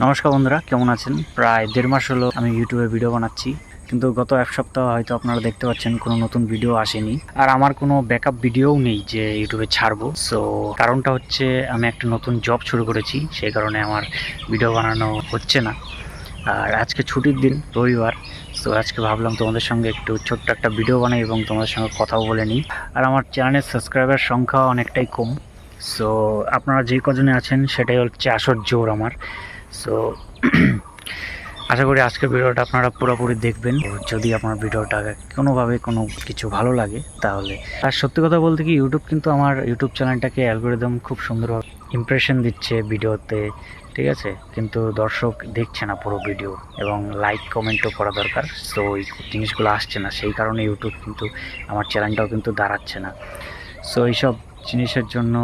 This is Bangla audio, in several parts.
নমস্কার বন্ধুরা, কেমন আছেন? প্রায় 1.5 মাস হলো আমি ইউটিউবে ভিডিও বানাচ্ছি, কিন্তু গত এক সপ্তাহ হয়তো আপনারা দেখতে পাচ্ছেন কোনো নতুন ভিডিও আসেনি। আর আমার কোনো ব্যাকআপ ভিডিওও নেই যে ইউটিউবে ছাড়বো। সো কারণটা হচ্ছে আমি একটা নতুন জব শুরু করেছি, সেই কারণে আমার ভিডিও বানানো হচ্ছে না। আর আজকে ছুটির দিন, রবিবার। সো আজকে ভাবলাম তোমাদের সঙ্গে একটু ছোট্ট একটা ভিডিও বানাই এবং তোমাদের সঙ্গে কথাও বলে নিই। আর আমার চ্যানেলের সাবস্ক্রাইবার সংখ্যা অনেকটাই কম। সো আপনারা যে কজনে আছেন সেটাই হচ্ছে আসল জোর আমার। সো আশা করি আজকের ভিডিওটা আপনারা পুরোপুরি দেখবেন। যদি আপনার ভিডিওটা কোনোভাবে কোনো কিছু ভালো লাগে তাহলে। আর সত্যি কথা বলতে কি, ইউটিউব কিন্তু আমার ইউটিউব চ্যানেলটাকে অ্যালগরিদম খুব সুন্দরভাবে ইমপ্রেশন দিচ্ছে ভিডিওতে, ঠিক আছে, কিন্তু দর্শক দেখছে না পুরো ভিডিও, এবং লাইক কমেন্টও করা দরকার। সো ওই জিনিসগুলো আসছে না, সেই কারণে ইউটিউব কিন্তু আমার চ্যানেলটাও কিন্তু দাঁড়াচ্ছে না। সো এইসব জিনিসের জন্য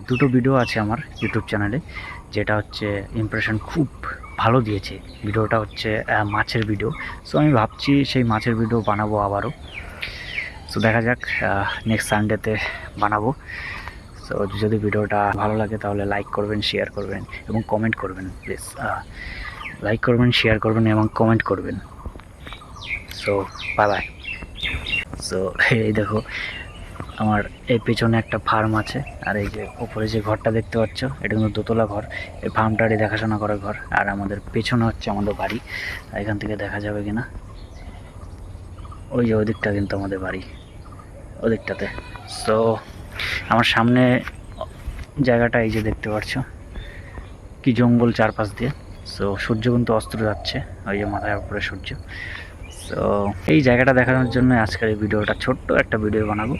দুটো ভিডিও আছে আমার ইউটিউব চ্যানেলে, যেটা হচ্ছে ইমপ্রেশন খুব ভালো দিয়েছে। ভিডিওটা হচ্ছে মাছের ভিডিও। সো আমি ভাবছি সেই মাছের ভিডিও বানাবো আবারও। সো দেখা যাক, নেক্সট সানডেতে বানাবো। সো যদি ভিডিওটা ভালো লাগে তাহলে লাইক করবেন, শেয়ার করবেন এবং কমেন্ট করবেন প্লিজ। লাইক করবেন, শেয়ার করবেন এবং কমেন্ট করবেন। So bye bye. সো এই দেখো, আমার এই পেছনে একটা ফার্ম আছে, আর এই যে উপরে যে ঘরটা দেখতে পাচ্ছ, এটা কিন্তু দোতলা ঘর। এই ফার্মটারই দেখাশোনা করার ঘর। আর আমাদের পেছনে হচ্ছে আমাদের বাড়ি। এখান থেকে দেখা যাবে কিনা, ওই যে ওদিকটা কিন্তু আমাদের বাড়ি, ওদিকটাতে। সো আমার সামনে জায়গাটা এই যে দেখতে পাচ্ছ, কি জঙ্গল চারপাশ দিয়ে। সো সূর্য কিন্তু অস্ত যাচ্ছে, ওই যে মাথার উপরে সূর্য। সো এই জায়গাটা দেখানোর জন্য আজকের এই ভিডিওটা, ছোট্ট একটা ভিডিও বানাবো।